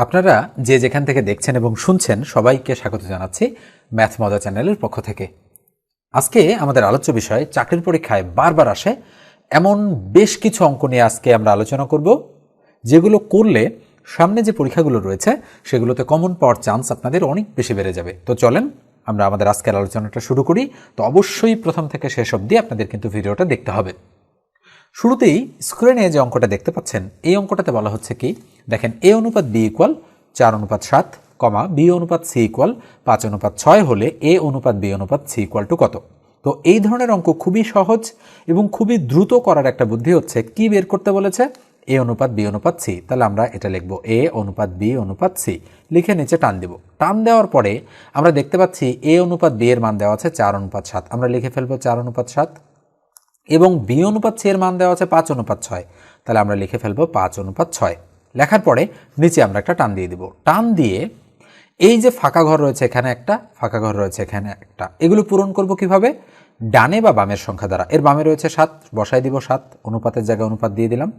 আপনারা যে যেখান থেকে দেখছেন এবং শুনছেন সবাইকে স্বাগত জানাচ্ছি ম্যাথ মজা চ্যানেলের পক্ষ থেকে। আজকে আমাদের আলোচ্য বিষয় চাকরির পরীক্ষায় বারবার আসে এমন বেশ কিছু অঙ্ক নিয়ে আজকে আমরা আলোচনা করব, যেগুলো করলে সামনে যে পরীক্ষাগুলো রয়েছে সেগুলোতে কমন পাওয়ার চান্স আপনাদের অনেক বেশি বেড়ে যাবে। তো চলেন আমরা আমাদের আজকের আলোচনাটা শুরু করি। তো অবশ্যই প্রথম থেকে শেষ অবধি আপনাদের কিন্তু ভিডিওটা দেখতে হবে। শুরুতেই স্ক্রিনে যে অঙ্কটা দেখতে পাচ্ছেন, এই অঙ্কটাতে বলা হচ্ছে কি, দেখেন a অনুপাত b ইকুয়াল 4:7, b অনুপাত c ইকুয়াল 5:6 হলে a অনুপাত b অনুপাত c ইকুয়াল টু কত। তো এই ধরনের অঙ্ক খুবই সহজ এবং খুবই দ্রুত করার একটা বুদ্ধি হচ্ছে কি বের করতে বলেছে, a অনুপাত b অনুপাত c। তাহলে আমরা এটা লিখব a অনুপাত b অনুপাত c, লিখে নিচে টান দেব। টান দেওয়ার পরে আমরা দেখতে পাচ্ছি a অনুপাত b এর মান দেওয়া আছে 4:7, আমরা লিখে ফেলবো 4:7, এবং b অনুপাত c এর মান দেওয়া আছে 5:6, তাহলে আমরা লিখে ফেলবো 5:6। লেখার পরে নিচে আমরা একটা টান দিয়ে দিব। টান দিয়ে এই যে ফাঁকা ঘর রয়েছে এখানে একটা, ফাঁকা ঘর রয়েছে এখানে একটা, এগুলো পূরণ করব কিভাবে, ডানে বা বামের সংখ্যা দ্বারা। এর বামে রয়েছে 7, বসাই দিব 7, অনুপাতের জায়গায় অনুপাত দিয়ে দিলাম।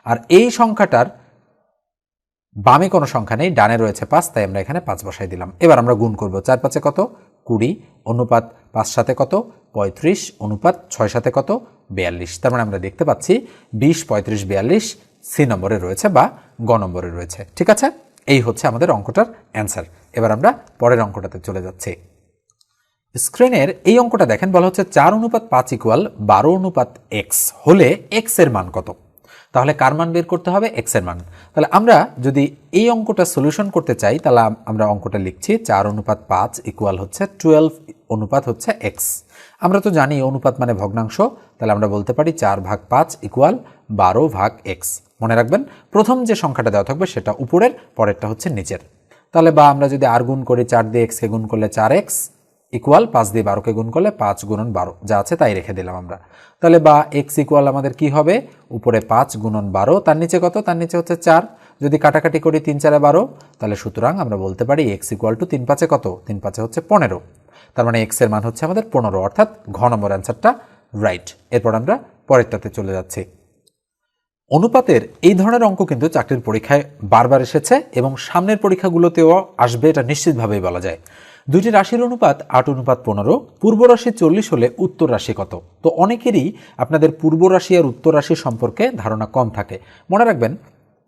আর এই সংখ্যাটার বামে কোনো সংখ্যা নেই, ডানে রয়েছে 5, তাই আমরা এখানে 5 বসাই দিলাম। এবার আমরা গুণ করব, 4 5 কত 20, অনুপাত 5 7 কত 35, অনুপাত 6 7 কত 42। তার মানে আমরা দেখতে পাচ্ছি 20 35 42 সি নম্বরে রয়েছে বা গ নম্বরে রয়েছে। ঠিক আছে, এই হচ্ছে আমাদের অঙ্কটার অ্যান্সার। এবার আমরা পরের অঙ্কটাতে চলে যাচ্ছি। স্ক্রিনের এই অঙ্কটা দেখেন, বলা হচ্ছে 4:5 ইকুয়াল 12:x হলে x এর মান কত। তাহলে কার মান বের করতে হবে, x এর মান। তাহলে আমরা যদি এই অঙ্কটা সলিউশন করতে চাই, তাহলে আমরা অঙ্কটা লিখছি 4:5 ইকুয়াল হচ্ছে 12 অনুপাত হচ্ছে x। আমরা তো জানি অনুপাত মানে ভগ্নাংশ, তাহলে আমরা বলতে পারি 4/5 ইকুয়াল 12/x। মনে রাখবেন প্রথম যে সংখ্যাটা দেওয়া থাকবে সেটা উপরের, পরেরটা হচ্ছে নিচের। তাহলে বা আমরা যদি আর গুণ করি, 4 দিয়ে x কে গুণ করলে 4x ইকুয়াল 5 দিয়ে 12কে গুণ করলে 5 গুণন 12, যা আছে তাই রেখে দিলাম আমরা। তাহলে বা x ইকুয়াল আমাদের কি হবে, উপরে 5 গুণন 12, তার নিচে কত, তার নিচে হচ্ছে 4। যদি কাটাকাটি করি 3 4 12, তাহলে সুতরাং আমরা বলতে পারি x ইকুয়াল টু 3 5 কত, 3 5 হচ্ছে 15। তার মানে x এর মান হচ্ছে আমাদের 15, অর্থাৎ ঘ নম্বর অ্যান্সারটা রাইট। এরপর আমরা পরেরটাতে চলে যাচ্ছি। অনুপাতের এই ধরনের অঙ্ক কিন্তু চাকরির পরীক্ষায় বারবার এসেছে এবং সামনের পরীক্ষাগুলোতেও আসবে, এটা নিশ্চিতভাবেই বলা যায়। দুইটি রাশির অনুপাত 8:15, পূর্ব রাশি 40 হলে উত্তর রাশি কত। তো অনেকেরই আপনাদের পূর্ব রাশি আর উত্তর রাশি সম্পর্কে ধারণা কম থাকে। মনে রাখবেন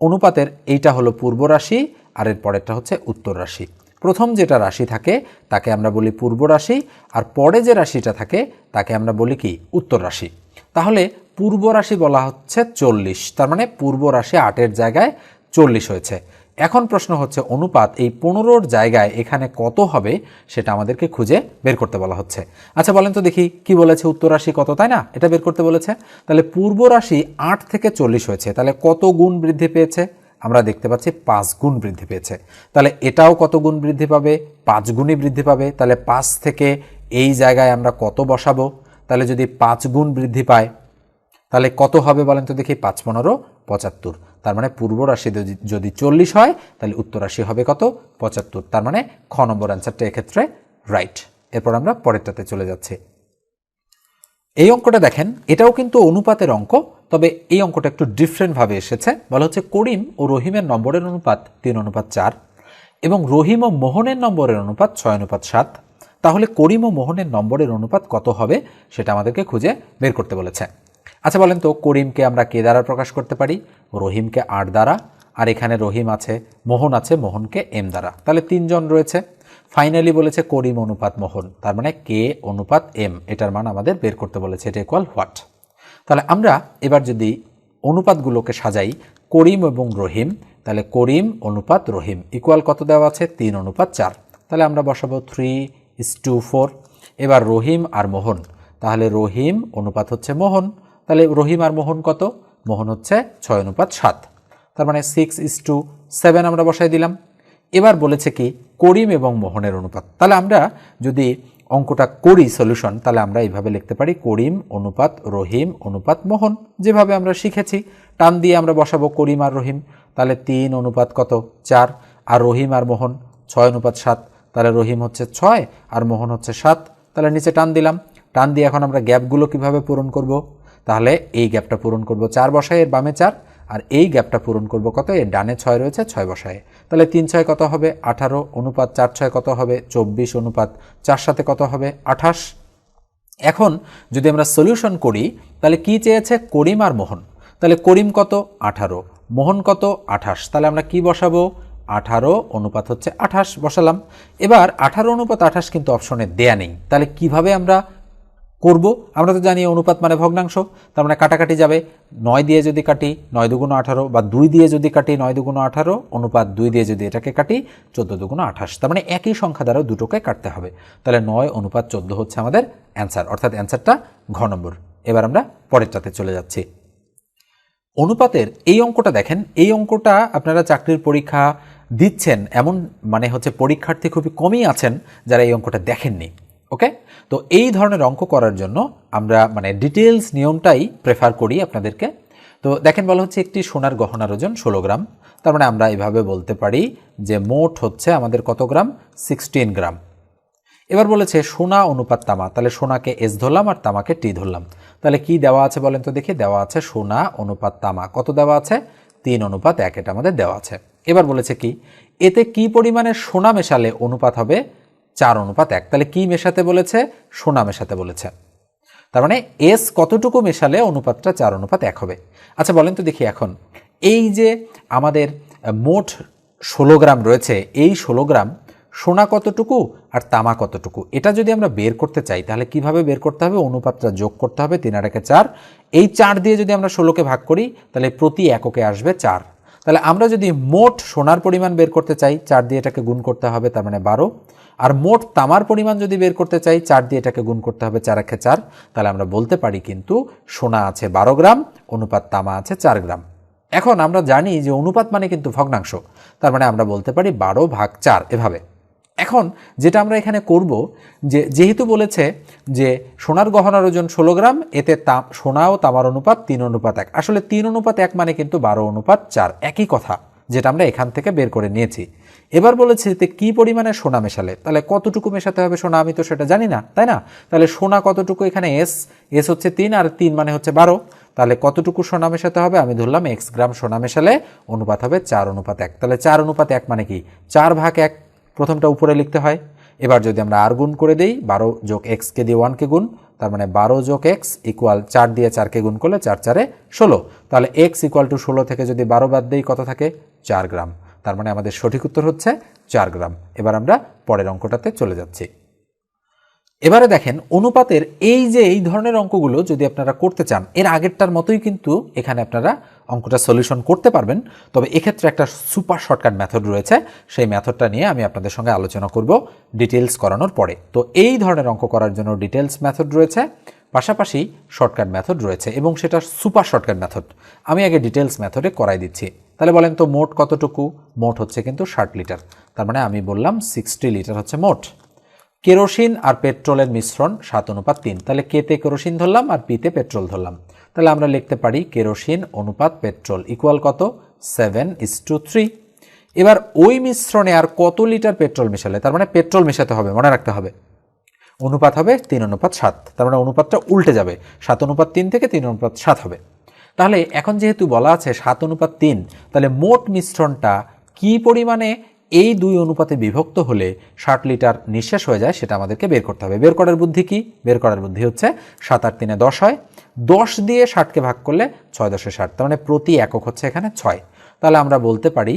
অনুপাতের এইটা হলো পূর্ব রাশি আর এর পরেরটা হচ্ছে উত্তর রাশি। প্রথম যেটা রাশি থাকে তাকে আমরা বলি পূর্ব রাশি, আর পরে যে রাশিটা থাকে তাকে আমরা বলি কি, উত্তর রাশি। তাহলে পূর্ব রাশি বলা হচ্ছে 40, তার মানে পূর্ব রাশি 8-এর জায়গায় 40 হয়েছে। এখন প্রশ্ন হচ্ছে অনুপাত এই 15-র জায়গায় এখানে কত হবে সেটা আমাদেরকে খুঁজে বের করতে বলা হচ্ছে। আচ্ছা বলেন তো দেখি কি বলেছে, উত্তর রাশি কত, তাই না, এটা বের করতে বলেছে। তাহলে পূর্ব রাশি 8 থেকে 40 হয়েছে, তাহলে কত গুণ বৃদ্ধি পেয়েছে, আমরা দেখতে পাচ্ছি 5 গুণ বৃদ্ধি পেয়েছে। তাহলে এটাও কত গুণ বৃদ্ধি পাবে, 5 গুণই বৃদ্ধি পাবে। তাহলে 5 থেকে এই জায়গায় আমরা কত বসাবো, তাহলে যদি 5 গুণ বৃদ্ধি পায় তাহলে কত হবে বলেন তো দেখি, 5 15 75। তার মানে পূর্ব রাশি যদি 40 হয় তাহলে উত্তর রাশি হবে কত, 75। তার মানে খ নম্বর অ্যান্সারটা এক্ষেত্রে রাইট। এরপর আমরা পরেরটাতে চলে যাচ্ছি। এই অঙ্কটা দেখেন, এটাও কিন্তু অনুপাতের অঙ্ক, তবে এই অঙ্কটা একটু ডিফারেন্টভাবে এসেছে। বলা হচ্ছে করিম ও রহিমের নম্বরের অনুপাত 3:4 এবং রহিম ও মোহনের নম্বরের অনুপাত 6:7। তাহলে করিম ও মোহনের নম্বরের অনুপাত কত হবে সেটা আমাদেরকে খুঁজে বের করতে বলেছে। আচ্ছা বলেন তো করিমকে আমরা কে দ্বারা প্রকাশ করতে পারি, রহিমকে 8 দ্বারা, আর এখানে রহিম আছে, মোহন আছে, মোহনকে m দ্বারা। তাহলে 3 জন রয়েছে। ফাইনালি বলেছে করিম অনুপাত মোহন, তার মানে কে অনুপাত m, এটার মান আমাদের বের করতে বলেছে, এটা ইকুয়াল হোয়াট। তাহলে আমরা এবার যদি অনুপাতগুলোকে সাজাই করিম এবং রহিম, তাহলে করিম অনুপাত রহিম ইকুয়াল কত দেওয়া আছে, 3:4। তাহলে আমরা বসাবো 3:4। এবার রহিম আর মোহন, তাহলে রহিম অনুপাত হচ্ছে মোহন, তাহলে রহিম আর মোহন কত, মোহন হচ্ছে 6:7, তার মানে 6:7 আমরা বসাই দিলাম। এবার বলেছে কি করিম এবং মোহনের অনুপাত। তাহলে আমরা যদি অঙ্কটা করি সলিউশন, তাহলে আমরা এইভাবে লিখতে পারি করিম অনুপাত রহিম অনুপাত মোহন, যেভাবে আমরা শিখেছি। টান দিয়ে আমরা বসাবো করিম আর রহিম, তাহলে 3 অনুপাত কত 4, আর রহিম আর মোহন 6:7, তাহলে রহিম হচ্ছে 6 আর মোহন হচ্ছে 7। তাহলে নিচে টান দিলাম। টান দিয়ে এখন আমরা গ্যাপগুলো কিভাবে পূরণ করব, তাহলে এই গ্যাপটা পূরণ করব, 4 বসাই, এর বামে 4 আর এই গ্যাপটা পূরণ করব কত, এর ডানে 6 রয়েছে, 6 বসায়। তাহলে 3 6 কত হবে 18 অনুপাত 4 6 কত হবে 24 অনুপাত 4 7 কত হবে 28। এখন যদি আমরা সলিউশন করি তাহলে কি চেয়েছে, করিম আর মোহন। তাহলে করিম কত 18, মোহন কত 28। তাহলে আমরা কি বসাবো, 18 অনুপাত হচ্ছে 28 বসালাম। এবার 18 অনুপাত 28 কিন্তু অপশনে দেয়া নেই, তাহলে কিভাবে আমরা করব, আমরা তো জানি অনুপাত মানে ভগ্নাংশ, তার মানে কাটাকাটি যাবে। 9 দিয়ে যদি কাটি 9 দুগুণ 18, বা 2 দিয়ে যদি কাটি 9 দুগুণ 18, অনুপাত 2 দিয়ে যদি এটাকে কাটি 14 দুগুণ 28, তার মানে একই সংখ্যা দ্বারা দুটোকে কাটতে হবে। তাহলে 9 অনুপাত 14 হচ্ছে আমাদের অ্যান্সার, অর্থাৎ অ্যান্সারটা ঘ নম্বর। এবার আমরা পরেরটাতে চলে যাচ্ছি। অনুপাতের এই অঙ্কটা দেখেন, এই অঙ্কটা আপনারা চাকরির পরীক্ষা দিচ্ছেন এমন মানে হচ্ছে পরীক্ষার্থী খুবই কমই আছেন যারা এই অঙ্কটা দেখেননি। ওকে, তো এই ধরনের অঙ্ক করার জন্য আমরা মানে ডিটেলস নিয়মটাই প্রেফার করি আপনাদেরকে। তো দেখেন বলা হচ্ছে একটি সোনার গহনার ওজন 16 গ্রাম, তার মানে আমরা এভাবে বলতে পারি যে মোট হচ্ছে আমাদের কত গ্রাম, 16 গ্রাম। এবার বলেছে সোনা অনুপাত তামা, তাহলে সোনাকে এস ধরলাম আর তামাকে টি ধরলাম। তাহলে কি দেওয়া আছে বলেন তো দেখি, দেওয়া আছে সোনা অনুপাত তামা, কত দেওয়া আছে 3 অনুপাত 1, এটা আমাদের দেওয়া আছে। এবার বলেছে কি, এতে কি পরিমাণে সোনা মেশালে অনুপাত হবে 4 অনুপাত 1। তাহলে কি মেশাতে বলেছে, সোনা মেশাতে বলেছে, তার মানে এস কতটুকু মেশালে অনুপাতটা 4 অনুপাত 1 হবে। আচ্ছা বলেন তো দেখি, এখন এই যে আমাদের মোট 16 গ্রাম রয়েছে, এই 16 গ্রাম সোনা কতটুকু আর তামা কতটুকু, এটা যদি আমরা বের করতে চাই তাহলে কিভাবে বের করতে হবে, অনুপাতটা যোগ করতে হবে, 3 আর 1 4, এই 4 দিয়ে যদি আমরা 16কে ভাগ করি তাহলে প্রতি এককে আসবে 4। তাহলে আমরা যদি মোট সোনার পরিমাণ বের করতে চাই 4 দিয়ে এটাকে গুণ করতে হবে, তার মানে 12। আর মোট তামার পরিমাণ যদি বের করতে চাই 4 দিয়ে এটাকে গুণ করতে হবে, 4 1 4। তাহলে আমরা বলতে পারি কিন্তু সোনা আছে 12 গ্রাম, অনুপাত তামা আছে 4 গ্রাম। এখন আমরা জানি যে অনুপাত মানে কিন্তু ভগ্নাংশ, তার মানে আমরা বলতে পারি 12 ভাগ 4 এভাবে। এখন যেটা আমরা এখানে করব, যে যেহেতু বলেছে যে সোনার গহনার ওজন 16 গ্রাম, এতে সোনা ও তামার অনুপাত 3 অনুপাত 1, আসলে 3 অনুপাত 1 মানে কিন্তু 12 অনুপাত 4, একই কথা যেটা আমরা এখান থেকে বের করে নিয়েছি। এবার বলেছে যে কি পরিমাণে সোনা মেশালে, তাহলে কতটুকু মেশাতে হবে সোনা, আমি তো সেটা জানি না, তাই না? তাহলে সোনা কতটুকু, এখানে এস হচ্ছে 3 আর 3 মানে হচ্ছে 12, তাহলে কতটুকু সোনা মেশাতে হবে, আমি ধরলাম x গ্রাম সোনা মেশালে অনুপাত হবে 4 অনুপাত 1। তাহলে 4 অনুপাত 1 মানে কি 4 ভাগ 1, প্রথমটা উপরে লিখতে হয়। এবার যদি আমরা আর গুণ করে দেই, 12 যোগ এক্সকে দিয়ে 1কে গুণ, তার মানে 12 যোগ এক্স ইকুয়াল 4 দিয়ে 4কে গুণ করলে 4 4 16। তাহলে এক্স ইকুয়াল টু 16 থেকে যদি 12 বাদ দেই কত থাকে, 4 গ্রাম। তার মানে আমাদের সঠিক উত্তর হচ্ছে 4 গ্রাম। এবার আমরা পরের অঙ্কটাতে চলে যাচ্ছি। এবারে দেখেন অনুপাতের এই ধরনের অঙ্কগুলো যদি আপনারা করতে চান, এর আগেরটার মতোই কিন্তু এখানে আপনারা অঙ্কটা সলিউশন করতে পারবেন, তবে এক্ষেত্রে একটা সুপার শর্টকাট মেথড রয়েছে, সেই মেথডটা নিয়ে আমি আপনাদের সঙ্গে আলোচনা করব ডিটেলস করানোর পরে। তো এই ধরনের অঙ্ক করার জন্য ডিটেলস মেথড রয়েছে, পাশাপাশি শর্টকাট মেথড রয়েছে, এবং সেটা সুপার শর্টকাট মেথড। আমি আগে ডিটেলস মেথডে করাই দিচ্ছি। তাহলে বলেন তো মোট কতটুকু, মোট হচ্ছে কিন্তু 60 লিটার, তার মানে আমি বললাম 60 লিটার হচ্ছে মোট। কেরোসিন আর পেট্রোলের মিশ্রণ 7 অনুপাত 3, তাহলে কেতে কেরোসিন ধরলাম আর পিতে পেট্রোল ধরলাম, তাহলে আমরা লিখতে পারি কেরোসিন অনুপাত পেট্রোল ইকুয়াল কত 7:3। এবার ওই মিশ্রণে আর কত লিটার পেট্রোল মেশালে, তার মানে পেট্রোল মেশাতে হবে, মনে রাখতে হবে, অনুপাত হবে 3 অনুপাত 7, তার মানে অনুপাতটা উল্টে যাবে, 7 অনুপাত 3 থেকে 3 অনুপাত 7 হবে। তাহলে এখন যেহেতু বলা আছে 7 অনুপাত 3, তাহলে মোট মিশ্রণটা কি পরিমাণে এই 2 অনুপাতে বিভক্ত হলে 60 লিটার নিঃশেষ হয়ে যায় সেটা আমাদেরকে বের করতে হবে। বের করার বুদ্ধি কি, বের করার বুদ্ধি হচ্ছে 7 আর 3 10 হয়, 10 দিয়ে 60কে ভাগ করলে 6 10 60, তার মানে প্রতি একক হচ্ছে এখানে 6। তাহলে আমরা বলতে পারি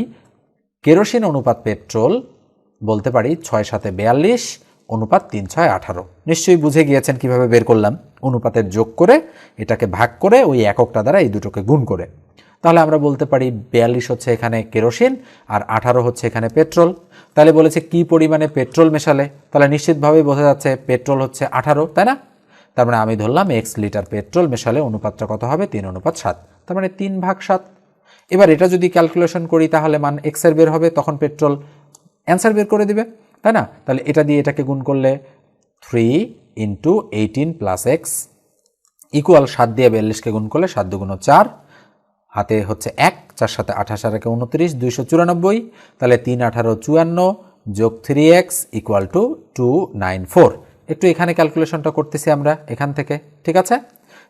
কেরোসিন অনুপাত পেট্রোল, বলতে পারি 6 7 42 অনুপাত 3 6 18। নিশ্চয়ই বুঝে গিয়েছেন কিভাবে বের করলাম, অনুপাতের যোগ করে এটাকে ভাগ করে ওই এককটা দ্বারা এই দুটোকে গুণ করে। তাহলে আমরা বলতে পারি 42 হচ্ছে এখানে কেরোসিন আর 18 হচ্ছে এখানে পেট্রোল। তাহলে বলেছে কি পরিমাণে পেট্রোল মেশালে, তাহলে নিশ্চিতভাবেই বোঝা যাচ্ছে পেট্রোল হচ্ছে 18, তাই না? তার মানে আমি ধরলাম x লিটার পেট্রোল মেশালে অনুপাতটা কত হবে 3 অনুপাত 7, তার মানে 3 ভাগ 7। এবার এটা যদি ক্যালকুলেশন করি তাহলে মান x এর বের হবে, তখন পেট্রোল অ্যান্সার বের করে দিবে, তাই না? তাহলে এটা দিয়ে এটাকে গুণ করলে 3 × 18 + x ইকুয়াল 7 দিয়ে 42কে গুণ করলে 7 2 4, হাতে হচ্ছে 1, 4 7 28 আর 1 29, 294। তাহলে 3 18 54 যোগ 3x ইকুয়াল টু 294। একটু এখানে ক্যালকুলেশনটা করতেছি আমরা এখান থেকে, ঠিক আছে?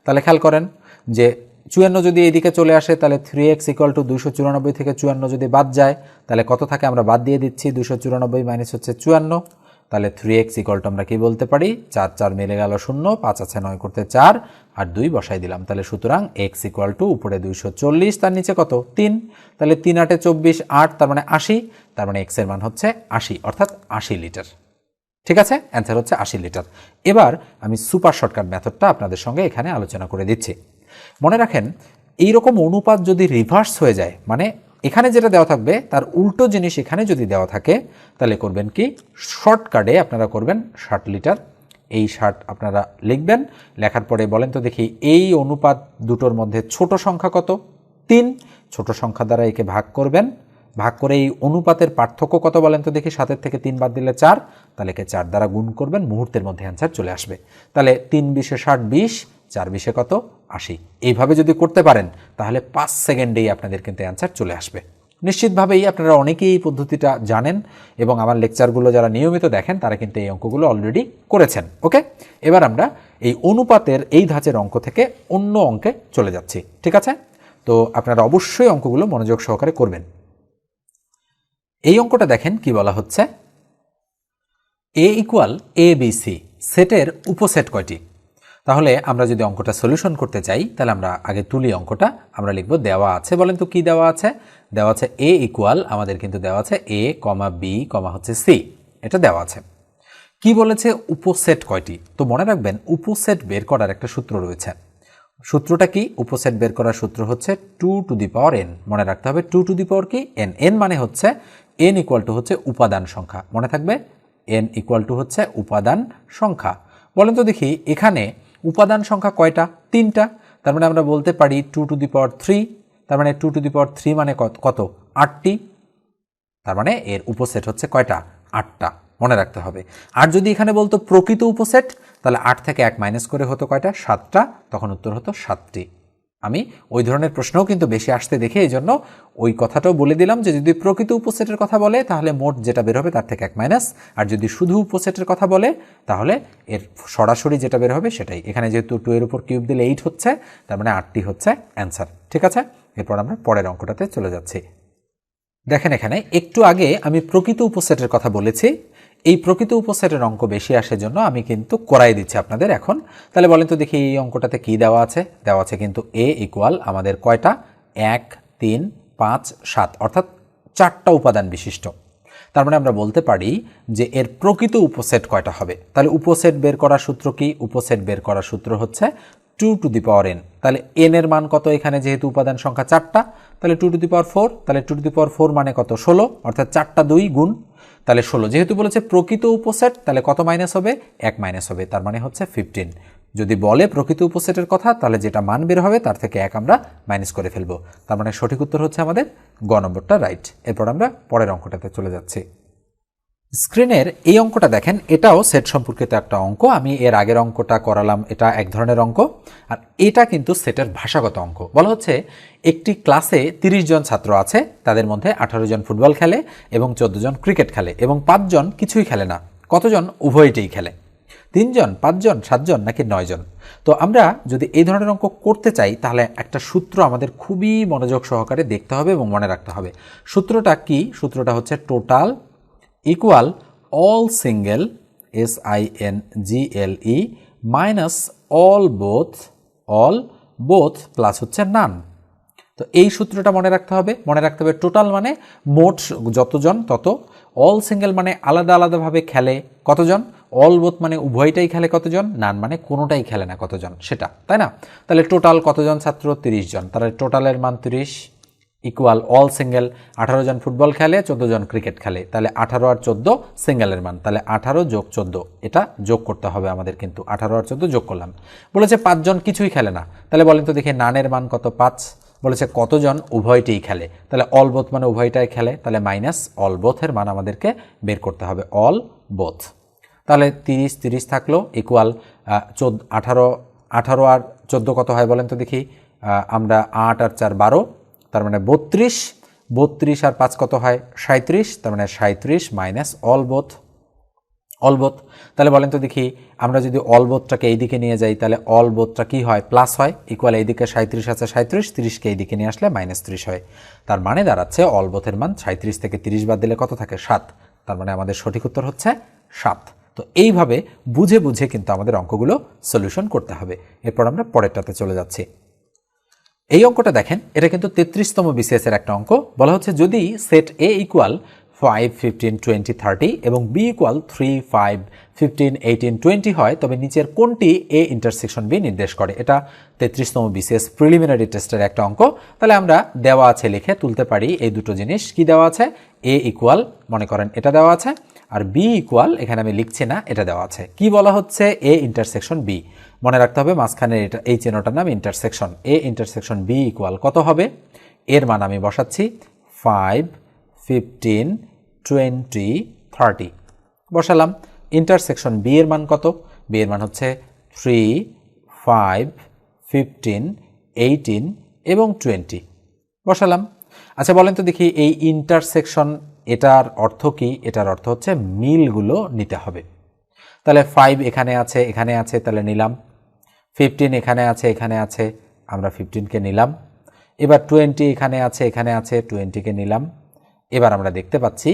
তাহলে খেয়াল করেন যে 54 যদি এইদিকে চলে আসে তাহলে 3x ইকুয়াল টু 294 থেকে 54 যদি বাদ যায় তাহলে কত থাকে আমরা বাদ দিয়ে দিচ্ছি 294 মাইনাস হচ্ছে 54, তাহলে 3x ইকুয়াল টু আমরা কি বলতে পারি 4 4 মিলে গেল 0, 5 আছে 9 করতে 4 আর 2 বসাই দিলাম, তাহলে সুতরাং x ইকুয়াল টু উপরে 240 তার নিচে কত 3, তাহলে 3 8 24 8 তার মানে 80, তার মানে x এর মান হচ্ছে 80 অর্থাৎ 80 লিটার। ঠিক আছে, অ্যান্সার হচ্ছে 80 লিটার। এবার আমি সুপার শর্টকাট মেথডটা আপনাদের সঙ্গে এখানে আলোচনা করে দিচ্ছি। মনে রাখেন এইরকম অনুপাত যদি রিভার্স হয়ে যায়, মানে এখানে যেটা দেওয়া থাকবে তার উল্টো জিনিস এখানে যদি দেওয়া থাকে, তাহলে করবেন কি শর্টকাটে আপনারা করবেন 60 লিটার। এই 60 আপনারা লিখবেন, লেখার পরে বলেন তো দেখি এই অনুপাত দুটোর মধ্যে ছোট সংখ্যা কত 3, ছোট সংখ্যা দ্বারা একে ভাগ করবেন, ভাগ করে এই অনুপাতের পার্থক্য কত বলেন তো দেখি, 7 থেকে 3 বাদ দিলে 4, তাহলে একে 4 দ্বারা গুণ করবেন, মুহূর্তের মধ্যে অ্যান্সার চলে আসবে। তাহলে 3 20 60 20, 4 20 কত 80। এইভাবে যদি করতে পারেন তাহলে 5 সেকেন্ডেই আপনাদের কিন্তু অ্যান্সার চলে আসবে। নিশ্চিতভাবেই আপনারা অনেকেই এই পদ্ধতিটা জানেন এবং আমার লেকচারগুলো যারা নিয়মিত দেখেন তারা কিন্তু এই অঙ্কগুলো অলরেডি করেছেন। ওকে, এবার আমরা এই অনুপাতের এই ধাঁচের অঙ্ক থেকে অন্য অঙ্কে চলে যাচ্ছি। ঠিক আছে, তো আপনারা অবশ্যই অঙ্কগুলো মনোযোগ সহকারে করবেন। এই অঙ্কটা দেখেন কি বলা হচ্ছে, a ইকুয়াল ABC সেটের উপসেট কয়টি? তাহলে আমরা যদি অঙ্কটা সলিউশন করতে চাই তাহলে আমরা আগে তুলি অঙ্কটা, আমরা লিখব দেওয়া আছে, বলেন তো কি দেওয়া আছে, দেওয়া আছে a ইকুয়াল আমাদের কিন্তু দেওয়া আছে a, b, হচ্ছে c, এটা দেওয়া আছে। কি বলেছে উপসেট কয়টি? তো মনে রাখবেন উপসেট বের করার একটা সূত্র রয়েছে। সূত্রটা কি? উপসেট বের করার সূত্র হচ্ছে 2 টু দি পাওয়ার n। মনে রাখতে হবে 2 টু দি পাওয়ার কি n, n মানে হচ্ছে n ইকুয়াল টু হচ্ছে উপাদান সংখ্যা, মনে থাকবে n ইকুয়াল টু হচ্ছে উপাদান সংখ্যা। বলেন তো দেখি এখানে উপাদান সংখ্যা কয়টা? 3টা, তার মানে আমরা বলতে পারি 2 টু দি পাওয়ার 3, তার মানে 2 টু দি পাওয়ার 3 মানে কত 8টি, তার মানে এর উপসেট হচ্ছে কয়টা 8টা, মনে রাখতে হবে। আর যদি এখানে বলতো প্রকৃত উপসেট তাহলে 8 থেকে 1 মাইনাস করে হতো কয়টা 7টা, তখন উত্তর হতো 7টি। আমি ওই ধরনের প্রশ্নও কিন্তু বেশি আসতে দেখে এই জন্য ওই কথাটাও বলে দিলাম যে যদি প্রকৃত উপসেটের কথা বলে তাহলে মোট যেটা বের হবে তার থেকে 1 মাইনাস, আর যদি শুধু উপসেটের কথা বলে তাহলে এর সরাসরি যেটা বের হবে সেটাই। এখানে যেহেতু 2 এর উপর কিউব দিলে 8 হচ্ছে, তার মানে 8টি হচ্ছে অ্যান্সার। ঠিক আছে, এরপর আমরা পরের অঙ্কটাতে চলে যাচ্ছি। দেখেন এখানে একটু আগে আমি প্রকৃত উপসেটের কথা বলেছি, এই প্রকৃত উপসেটের অঙ্ক বেশি আসার জন্য আমি কিন্তু করাই দিচ্ছি আপনাদের এখন। তাহলে বলেন তো দেখি এই অঙ্কটাতে কি দেওয়া আছে, দেওয়া আছে কিন্তু a ইকুয়াল আমাদের কয়টা 1 3 5 7 অর্থাৎ 4টা উপাদান বিশিষ্ট। তার মানে আমরা বলতে পারি যে এর প্রকৃত উপসেট কয়টা হবে। তাহলে উপসেট বের করার সূত্র কি? উপসেট বের করার সূত্র হচ্ছে 2 টু দি পাওয়ার n। তাহলে n এর মান কত? এখানে যেহেতু উপাদান সংখ্যা 4টা তাহলে 2 টু দি পাওয়ার 4, তাহলে 2 টু দি পাওয়ার 4 মানে কত 16, অর্থাৎ 4টা 2 গুণ, তাহলে 16। যেহেতু বলেছে প্রকৃত উপসেট তাহলে কত মাইনাস হবে 1 মাইনাস হবে, তার মানে হচ্ছে 15। যদি বলে প্রকৃত উপসেটের কথা তাহলে যেটা মান বের হবে তার থেকে 1 আমরা মাইনাস করে ফেলবো, তার মানে সঠিক উত্তর হচ্ছে আমাদের গ নম্বরটা রাইট। এরপর আমরা পরের অঙ্কটাতে চলে যাচ্ছি। স্ক্রিনের এই অঙ্কটা দেখেন, এটাও সেট সম্পর্কিত একটা অঙ্ক। আমি এর আগের অঙ্কটা করালাম, এটা এক ধরনের অঙ্ক, আর এটা কিন্তু সেটের ভাষাগত অঙ্ক। বলা হচ্ছে একটি ক্লাসে 30 জন ছাত্র আছে, তাদের মধ্যে 18 জন ফুটবল খেলে এবং 14 জন ক্রিকেট খেলে এবং 5 জন কিছুই খেলে না। কতজন উভয়টাই খেলে? 3 জন, 5 জন, 7 জন নাকি 9 জন? তো আমরা যদি এই ধরনের অঙ্ক করতে চাই তাহলে একটা সূত্র আমাদের খুবই মনোযোগ সহকারে দেখতে হবে এবং মনে রাখতে হবে। সূত্রটা কি? সূত্রটা হচ্ছে total equal all single SINGLE minus all both plus হচ্ছে নান। তো এই সূত্রটা মনে রাখতে হবে। মনে রাখতে হবে টোটাল মানে মোট যতজন তত, অল সিঙ্গেল মানে আলাদা আলাদাভাবে খেলে কতজন, অল বোথ মানে উভয়টাই খেলে কতজন, নান মানে কোনোটাই খেলে না কতজন সেটা, তাই না? তাহলে টোটাল কতজন ছাত্র 30 জন, তাহলে টোটালের মান 30 ইকুয়াল অল সিঙ্গেল 18 জন ফুটবল খেলে 14 জন ক্রিকেট খেলে, তাহলে 18 আর 14 সিঙ্গেলের মান, তাহলে 18 যোগ 14 এটা যোগ করতে হবে আমাদের, কিন্তু 18 আর 14 যোগ করলাম। বলেছে 5 জন কিছুই খেলে না, তাহলে বলেন তো দেখি নানের মান কত 5। বলেছে কতজন উভয়টাই খেলে, তাহলে অল বোথ মানে উভয়টাই খেলে, তাহলে মাইনাস অল বোথের মান আমাদেরকে বের করতে হবে অল বোথ। তাহলে 30 30 থাকলো ইকুয়াল 18 আর 14 কত হয় বলেন তো দেখি, আমরা 8 আর 4 12, তার মানে 32, 32 আর 5 কত হয় 37, তার মানে 37 মাইনাস অল বোথ অলবোধ। তাহলে বলেন তো দেখি, আমরা যদি অলবোধটাকে এই দিকে নিয়ে যাই তাহলে অলবোধটা কি হয়, প্লাস হয়, ইকুয়াল এইদিকে 37 আছে 37, 30কে এইদিকে নিয়ে আসলে -30 হয়। তার মানে দাঁড়াচ্ছে অলবোধের মান 37 থেকে 30 বাদ দিলে কত থাকে, 7। তার মানে আমাদের সঠিক উত্তর হচ্ছে 7। তো এইভাবে বুঝে বুঝে কিন্তু আমাদের অঙ্কগুলো সলিউশন করতে হবে। এরপর আমরা পরেরটাতে চলে যাচ্ছি। এই অঙ্কটা দেখেন, এটা কিন্তু 33তম বিসিএস এর একটা অঙ্ক। বলা হচ্ছে যদি সেট এ ইকুয়াল 5, 15, 20, 30 এবং বি ইকুয়াল 3, 5, 15, 18, 20 হয়, তবে নিচের কোনটি এ ইন্টারসেকশন বি নির্দেশ করে। এটা 33তম বিসিএস প্রিলিমিনারি টেস্টের একটা অঙ্ক। তাহলে আমরা দেওয়া আছে লিখে তুলতে পারি এই দুটো জিনিস। কি দেওয়া আছে, এ ইকুয়াল মনে করেন এটা দেওয়া আছে, আর বি ইকুয়াল এখানে আমি লিখছি না, এটা দেওয়া আছে। কি বলা হচ্ছে, এ ইন্টারসেকশন বি। মনে রাখতে হবে মাঝখানে এটা এই চিহ্নটার নাম intersection. A intersection B equal কত হবে, এর মান আমি বসাচ্ছি 5, 15, 20, 30 বসালাম। ইন্টারসেকশন বি এর মান কত, বি এর মান হচ্ছে 3, 5, 15, 18 এবং 20 বসালাম। আচ্ছা বলেন তো দেখি, এই ইন্টারসেকশন এটার অর্থ কি, এটার অর্থ হচ্ছে মিলগুলো নিতে হবে। তাহলে 5 এখানে আছে এখানে আছে, তাহলে নিলাম। 15 এখানে আছে এখানে আছে, আমরা 15কে নিলাম। এবার 20 এখানে আছে এখানে আছে, 20কে নিলাম। এবার আমরা দেখতে পাচ্ছি,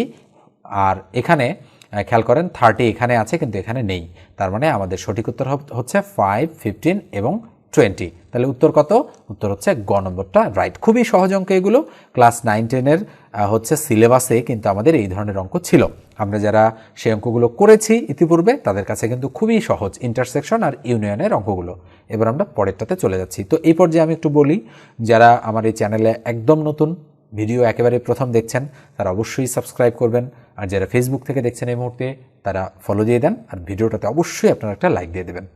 আর এখানে খেয়াল করেন 30 এখানে আছে কিন্তু এখানে নেই। তার মানে আমাদের সঠিক উত্তর হচ্ছে 5, 15 এবং 20। তাহলে উত্তর কত, উত্তর হচ্ছে গ নম্বরটা রাইট। খুবই সহজ অঙ্ক এগুলো। ক্লাস 9-10 হচ্ছে সিলেবাসে কিন্তু আমাদের এই ধরনের অঙ্ক ছিল। আমরা যারা সেই অঙ্কগুলো করেছি ইতিপূর্বে তাদের কাছে কিন্তু খুবই সহজ ইন্টারসেকশন আর ইউনিয়নের অঙ্কগুলো। এবার আমরা পরেরটাতে চলে যাচ্ছি। তো এই পর্যায়ে আমি একটু বলি, যারা আমার এই চ্যানেলে একদম নতুন, ভিডিও একেবারে প্রথম দেখছেন, তারা অবশ্যই সাবস্ক্রাইব করবেন। আর যারা ফেসবুক থেকে দেখছেন এই মুহূর্তে, তারা ফলো দিয়ে দেন, আর ভিডিওটাতে অবশ্যই আপনারা একটা লাইক দিয়ে দেবেন।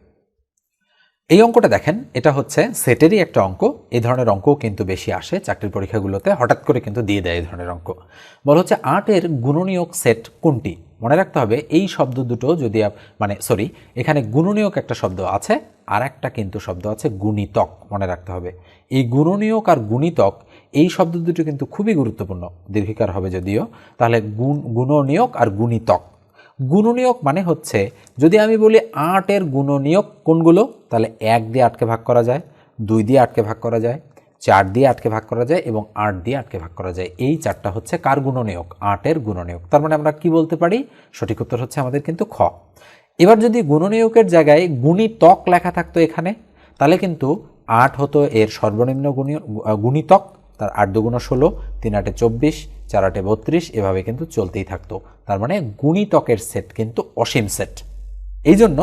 এই অঙ্কটা দেখেন, এটা হচ্ছে সেটেরই একটা অঙ্ক। এই ধরনের অঙ্কও কিন্তু বেশি আসে চাকরির পরীক্ষাগুলোতে, হঠাৎ করে কিন্তু দিয়ে দেয় এই ধরনের অঙ্ক। বলা হচ্ছে 8-এর গুণনীয়ক সেট কোনটি। মনে রাখতে হবে এই শব্দ দুটো যদি এখানে গুণনীয়ক একটা শব্দ আছে, আর একটা কিন্তু শব্দ আছে গুণিতক, মনে রাখতে হবে। এই গুণনীয়ক আর গুণিতক এই শব্দ দুটো কিন্তু খুবই গুরুত্বপূর্ণ, দীর্ঘিকার হবে যদিও। তাহলে গুণনীয়ক আর গুণিতক। গুণনীয়ক মানে হচ্ছে, যদি আমি বলি 8-এর গুণনীয়ক কোনগুলো, তাহলে 1 দিয়ে 8কে ভাগ করা যায়, 2 দিয়ে 8কে ভাগ করা যায়, 4 দিয়ে 8কে ভাগ করা যায় এবং 8 দিয়ে 8কে ভাগ করা যায়। এই 4টা হচ্ছে কার গুণনীয়ক, 8-এর গুণনীয়ক। তার মানে আমরা কি বলতে পারি, সঠিক উত্তর হচ্ছে আমাদের কিন্তু খ। এবার যদি গুণনীয়কের জায়গায় গুণিতক লেখা থাকতো এখানে, তাহলে কিন্তু 8 হতো এর সর্বনিম্ন গুণিতক, তার 8 2 16, 3 8 24, 4 8 32, এভাবে কিন্তু চলতেই থাকতো। তার মানে গুণিতকের সেট কিন্তু অসীম সেট। এই জন্য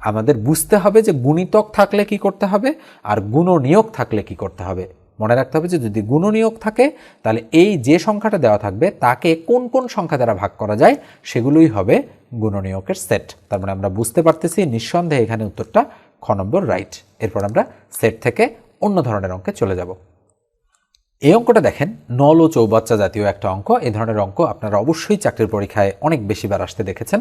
আমাদের বুঝতে হবে যে গুণিতক থাকলে কি করতে হবে আর গুণনীয়ক থাকলে কি করতে হবে। মনে রাখতে হবে যে যদি গুণনীয়ক থাকে তাহলে এই যে সংখ্যাটা দেওয়া থাকবে তাকে কোন কোন সংখ্যা দ্বারা ভাগ করা যায় সেগুলোই হবে গুণনীয়কের সেট। তার মানে আমরা বুঝতে পারতেছি নিঃসন্দেহে এখানে উত্তরটা খ নম্বর রাইট। এরপর আমরা সেট থেকে অন্য ধরনের অঙ্কে চলে যাব। এই অঙ্কটা দেখেন, নল ও চৌবাচ্চা জাতীয় একটা অঙ্ক। এই ধরনের অঙ্ক আপনারা অবশ্যই চাকরির পরীক্ষায় অনেক বেশিবার আসতে দেখেছেন।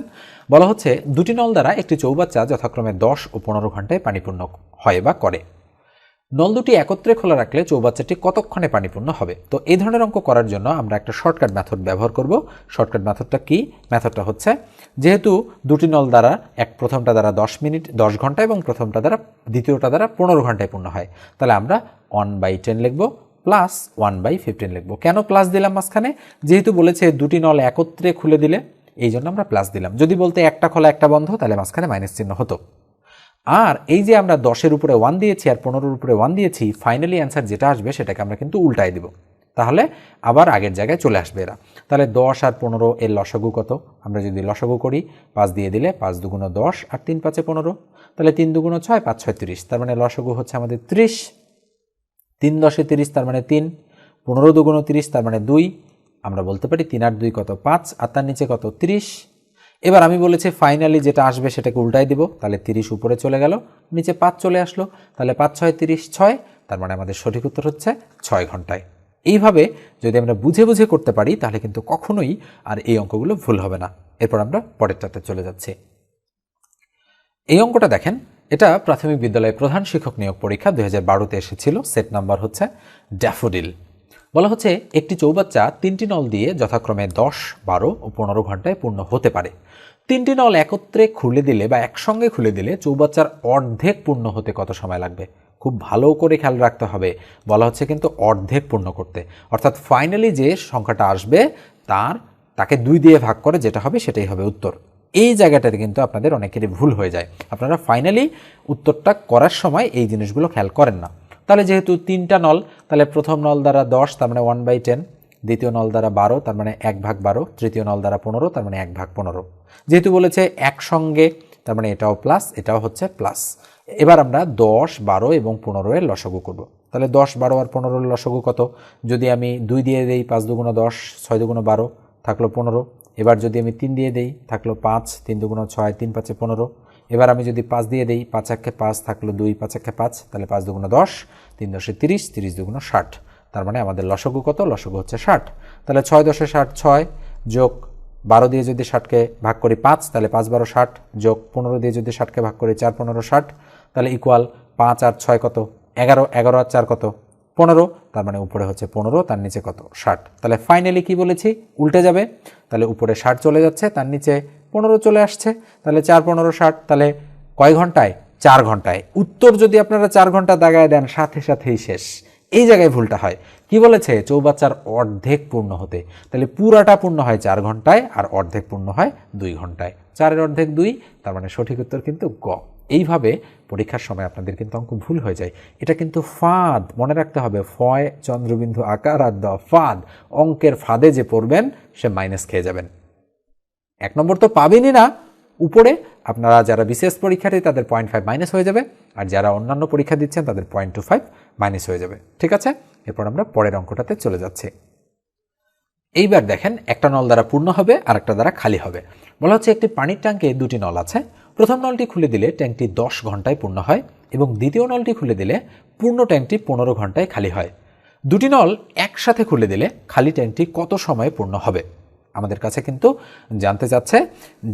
বলা হচ্ছে দুটি নল দ্বারা একটি চৌবাচ্চা যথাক্রমে 10 ও 15 ঘন্টায় পানিপূর্ণ হয় বা করে। নল দুটি একত্রে খোলা রাখলে চৌবাচ্চাটি কতক্ষণে পানিপূর্ণ হবে। তো এই ধরনের অঙ্ক করার জন্য আমরা একটা শর্টকাট মেথড ব্যবহার করব। শর্টকাট মেথডটা কি, মেথডটা হচ্ছে, যেহেতু দুটি নল দ্বারা প্রথমটা দ্বারা 10 ঘন্টা এবং প্রথমটা দ্বারা দ্বিতীয়টা দ্বারা 15 ঘন্টায় পূর্ণ হয়, তাহলে আমরা 1/10 লিখব প্লাস 1/15 লিখব। কেন প্লাস দিলাম মাঝখানে, যেহেতু বলেছে দুটি নল একত্রে খুলে দিলে, এই জন্য আমরা প্লাস দিলাম। যদি বলতে একটা খোলা একটা বন্ধ, তাহলে মাঝখানে মাইনাস চিহ্ন হতো। আর এই যে আমরা 10-এর উপরে 1 দিয়েছি আর 15-এর উপরে 1 দিয়েছি, ফাইনালি অ্যান্সার যেটা আসবে সেটাকে আমরা কিন্তু উল্টায় দিব, তাহলে আবার আগের জায়গায় চলে আসবে এরা। তাহলে 10 আর 15 এর লসাগু কত, আমরা যদি লসাগু করি 5 দিয়ে দিলে 5 2 10 আর 3 5 15, তাহলে 3 2 6 5 6 30, তার মানে লসাগু হচ্ছে আমাদের 30। 3 10 30, তার মানে 3, 15 2 30, তার মানে 2। আমরা বলতে পারি 3 আর 2 কত, 5, আর তার নিচে কত, 30। এবার আমি বলেছি ফাইনালি যেটা আসবে সেটাকে উল্টাই দিব, তাহলে 30 উপরে চলে গেল, নিচে 5 চলে আসলো, তাহলে 5 6 30 6, তার মানে আমাদের সঠিক উত্তর হচ্ছে 6 ঘন্টায়। এইভাবে যদি আমরা বুঝে বুঝে করতে পারি তাহলে কিন্তু কখনোই আর এই অঙ্কগুলো ভুল হবে না। এরপর আমরা পরেরটাতে চলে যাচ্ছি। এই অঙ্কটা দেখেন, এটা প্রাথমিক বিদ্যালয়ে প্রধান শিক্ষক নিয়োগ পরীক্ষা 2012-তে এসেছিল। সেট নাম্বার হচ্ছে ড্যাফোডিল। বলা হচ্ছে একটি চৌবাচ্চা 3টি নল দিয়ে যথাক্রমে 10, 12 ও 15 ঘন্টায় পূর্ণ হতে পারে। তিনটি নল একত্রে খুলে দিলে বা একসঙ্গে খুলে দিলে চৌবাচ্চার অর্ধেক পূর্ণ হতে কত সময় লাগবে? খুব ভালো করে খেয়াল রাখতে হবে, বলা হচ্ছে কিন্তু অর্ধেক পূর্ণ করতে, অর্থাৎ ফাইনালি যে সংখ্যাটা আসবে তাকে 2 দিয়ে ভাগ করে যেটা হবে সেটাই হবে উত্তর। এই জায়গাটাতে কিন্তু আপনাদের অনেকেরই ভুল হয়ে যায়, আপনারা ফাইনালি উত্তরটা করার সময় এই জিনিসগুলো খেয়াল করেন না। তাহলে যেহেতু 3টা নল, তাহলে প্রথম নল দ্বারা 10 তার মানে 1/10, দ্বিতীয় নল দ্বারা 12 তার মানে 1/12, তৃতীয় নল দ্বারা 15 তার মানে 1/15। যেহেতু বলেছে একসঙ্গে তার মানে এটাও প্লাস, এটাও হচ্ছে প্লাস। এবার আমরা 10, 12 এবং 15 এর লসাগু করব। তাহলে 10, 12 আর 15 এর লসাগু কত? যদি আমি 2 দিয়ে দেই 5 দুগুণ 10, 6 দুগুণ 12 থাকলো 15। এবার যদি আমি 3 দিয়ে দেই থাকলো 5, 3 দুগুণ 6, 3 5 15। এবার আমি যদি 5 দিয়ে দেই 5 একে 5 থাকলো 2, 5 একে 5, তাহলে 5 দুগুণ 10, 3 10 30, 30 দুগুণ 60। তার মানে আমাদের লসাগু কত? লসাগু হচ্ছে 60। তাহলে 6 10 60, 6 যোগ 12 দিয়ে যদি 60কে ভাগ করি 5, তাহলে 5 12 60, যোগ 15 দিয়ে যদি 60কে ভাগ করি 4 15 60, তাহলে ইকুয়াল 5 আর 6 কত? 11, 11 আর 4 কত? 15। তার মানে উপরে হচ্ছে 15, তার নিচে কত? 60। তাহলে ফাইনালি কি বলেছি? উল্টে যাবে, তাহলে উপরে 60 চলে যাচ্ছে, তার নিচে 15 চলে আসছে, তাহলে 4 15 60, তাহলে কয় ঘন্টায়? 4 ঘন্টায়। উত্তর যদি আপনারা 4 ঘন্টা দাগায় দেন সাথে সাথেই শেষ। এই জায়গায় ভুলটা হয়। কি বলেছে? চৌবাচ্চার অর্ধেক পূর্ণ হতে, তাহলে পুরাটা পূর্ণ হয় 4 ঘন্টায় আর অর্ধেক পূর্ণ হয় 2 ঘন্টায়। 4 অর্ধেক 2, তার মানে সঠিক উত্তর কিন্তু গ। এইভাবে পরীক্ষার সময় আপনাদের কিন্তু অঙ্ক ভুল হয়ে যায়। এটা কিন্তু ফাঁদ, মনে রাখতে হবে, ফয় চন্দ্রবিন্দু আকার আর দ ফাঁদ। অঙ্কের ফাঁদে যে পড়বেন সে মাইনাস খেয়ে যাবেন। 1 নম্বর তো পাবেনই না, উপরে আপনারা যারা বিশেষ পরীক্ষার্থী তাদের 0.5 মাইনাস হয়ে যাবে, আর যারা অন্যান্য পরীক্ষা দিচ্ছেন তাদের 0.25 মাইনাস হয়ে যাবে। ঠিক আছে, এরপর আমরা পরের অঙ্কটাতে চলে যাচ্ছি। এইবার দেখেন, একটা নল দ্বারা পূর্ণ হবে আর একটা দ্বারা খালি হবে। বলা হচ্ছে একটি পানির ট্যাঙ্কে 2টি নল আছে। প্রথম নলটি খুলে দিলে ট্যাঙ্কটি 10 ঘন্টায় পূর্ণ হয় এবং দ্বিতীয় নলটি খুলে দিলে পূর্ণ ট্যাঙ্কটি 15 ঘন্টায় খালি হয়। 2টি নল একসাথে খুলে দিলে খালি ট্যাঙ্কটি কত সময়ে পূর্ণ হবে? আমাদের কাছে কিন্তু জানতে চাচ্ছে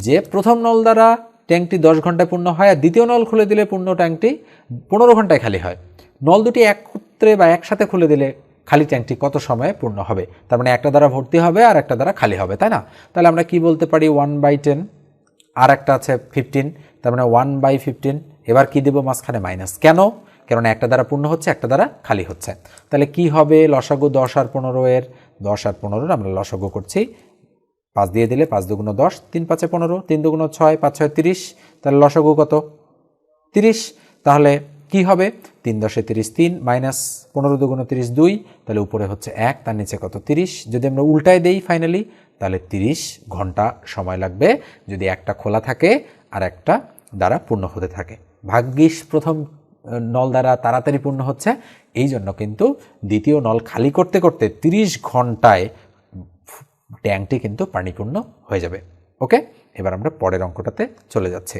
যে প্রথম নল দ্বারা ট্যাঙ্কটি 10 ঘন্টায় পূর্ণ হয় আর দ্বিতীয় নল খুলে দিলে পূর্ণ ট্যাঙ্কটি 15 ঘন্টায় খালি হয়। নল দুটি একত্রে বা একসাথে খুলে দিলে খালি ট্যাঙ্কটি কত সময়ে পূর্ণ হবে? তার মানে একটা দ্বারা ভর্তি হবে আর একটা দ্বারা খালি হবে, তাই না? তাহলে আমরা কি বলতে পারি? 1/10, আর একটা আছে 15, তার মানে 1/15। এবার কি দেব? মাঝখানে মাইনাস। কেন? কারণ একটা দ্বারা পূর্ণ হচ্ছে, একটা দ্বারা খালি হচ্ছে। তাহলে কি হবে? লসাগু 10 আর 15 এর, 10 আর 15 আমরা লসাগু করছি। 5 দিয়ে দিলে 5 দুগুণ 10, 3 5 15, 3 দুগুণ 6, 5 6 30, তাহলে লসাগু কত? 30। তাহলে কি হবে? 3 10 30, 3 মাইনাস 15 দুগুণ 30 2, তাহলে উপরে হচ্ছে 1, তার নিচে কত? 30। যদি আমরা উল্টায় দেই ফাইনালি, তাহলে 30 ঘন্টা সময় লাগবে যদি একটা খোলা থাকে আর একটা দ্বারা পূর্ণ হতে থাকে। ভাগ্যিস প্রথম নল দ্বারা তাড়াতাড়ি পূর্ণ হচ্ছে, এই জন্য কিন্তু দ্বিতীয় নল খালি করতে করতে 30 ঘন্টায় ট্যাঙ্কটি কিন্তু পানিপূর্ণ হয়ে যাবে। ওকে, এবার আমরা পরের অঙ্কটাতে চলে যাচ্ছি।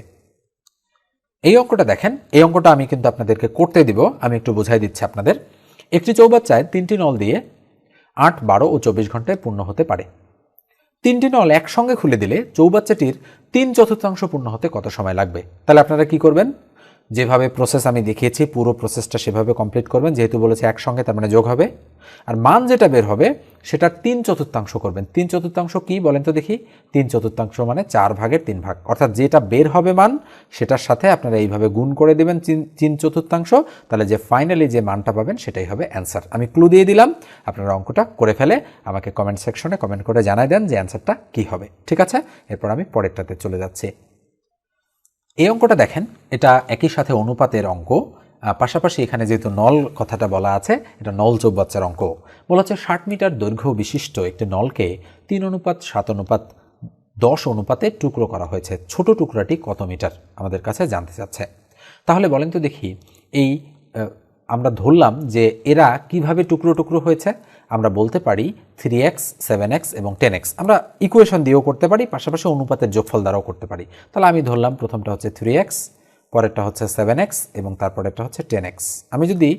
এই অঙ্কটা দেখেন, এই অঙ্কটা আমি কিন্তু আপনাদেরকে করতে দিব, আমি একটু বোঝাই দিচ্ছি আপনাদের। একটি চৌবাচ্চায় 3টি নল দিয়ে 8, 12 ও 24 ঘন্টায় পূর্ণ হতে পারে। 3টি নল একসঙ্গে খুলে দিলে চৌবাচ্চাটির 3/4 পূর্ণ হতে কত সময় লাগবে? তাহলে আপনারা কি করবেন? যেভাবে প্রসেস আমি দেখিয়েছি পুরো প্রসেসটা সেভাবে কমপ্লিট করবেন। যেহেতু বলেছে একসঙ্গে, তার মানে যোগ হবে, আর মান যেটা বের হবে সেটা 3/4 করবেন। 3/4 কি বলেন তো দেখি? 3/4 মানে 4 ভাগের 3 ভাগ, অর্থাৎ যেটা বের হবে মান সেটার সাথে আপনারা এইভাবে গুণ করে দেবেন 3/4, তাহলে যে ফাইনালি যে মানটা পাবেন সেটাই হবে অ্যান্সার। আমি ক্লু দিয়ে দিলাম, আপনারা অঙ্কটা করে ফেলে আমাকে কমেন্ট সেকশনে কমেন্ট করে জানাই দেন যে অ্যান্সারটা কী হবে। ঠিক আছে, এরপর আমি পরেরটাতে চলে যাচ্ছি। এই অঙ্কটা দেখেন, এটা একই সাথে অনুপাতের অঙ্ক, পাশাপাশি এখানে যেহেতু নল কথাটা বলা আছে, এটা নল চৌবাচ্চার অঙ্ক। বলা হচ্ছে 60 মিটার দৈর্ঘ্য বিশিষ্ট একটি নলকে 3:7:10 অনুপাতে টুকরো করা হয়েছে। ছোট টুকরাটি কত মিটার আমাদের কাছে জানতে চাচ্ছে। তাহলে বলেন তো দেখি, এই আমরা ধরলাম যে এরা কিভাবে টুকরো টুকরো হয়েছে। আমরা বলতে পারি 3x, 7x এবং 10x। আমরা ইকুয়েশন দিয়েও করতে পারি, পাশাপাশি অনুপাতের যোগফল দ্বারাও করতে পারি। তাহলে আমি ধরলাম প্রথমটা হচ্ছে 3x, পরেরটা হচ্ছে 7x এবং তারপরেরটা হচ্ছে 10x। আমি যদি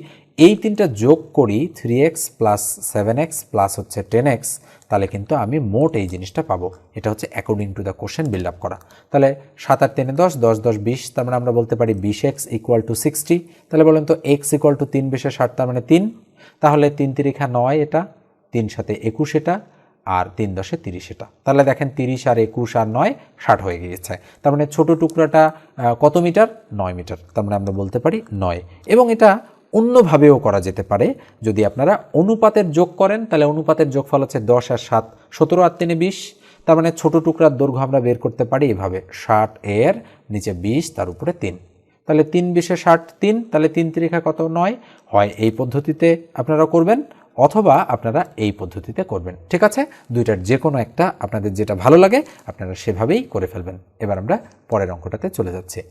এই তিনটা যোগ করি 3x প্লাস 7x প্লাস হচ্ছে 10x, তাহলে কিন্তু আমি মোট এই জিনিসটা পাবো। এটা হচ্ছে according to the question build up করা। তাহলে 7 আর 10 10, 10 10 20, তার মানে আমরা বলতে পারি 20x = 60। তাহলে বলেন তো x = 3 20 60, তার মানে 3। তাহলে 3 3 9, এটা 3 7 21, এটা আর 3 10 30 এটা। তাহলে দেখেন 30 আর 21 আর 9 60 হয়ে গিয়েছে। তার মানে ছোট টুকরাটা কত মিটার? 9 মিটার। তার মানে আমরা বলতে পারি 9। এবং এটা অন্যভাবেও করা যেতে পারে, যদি আপনারা অনুপাতের যোগ করেন তাহলে অনুপাতের যোগফল হচ্ছে 10 আর 7 17 আর 3 20। তার মানে ছোট টুকরার দৈর্ঘ্য আমরা বের করতে পারি এভাবে 60 এর নিচে 20 তার উপরে 3। তাহলে 3 20 60 3, তাহলে 3 3 কত 9। হয় এই পদ্ধতিতে আপনারা করবেন অথবা আপনারা এই পদ্ধতিতে করবেন। ঠিক আছে, দুইটার যে কোনো একটা আপনাদের যেটা ভালো লাগে আপনারা সেভাবেই করে ফেলবেন। এবার আমরা পরের অঙ্কটাতে চলে যাচ্ছি।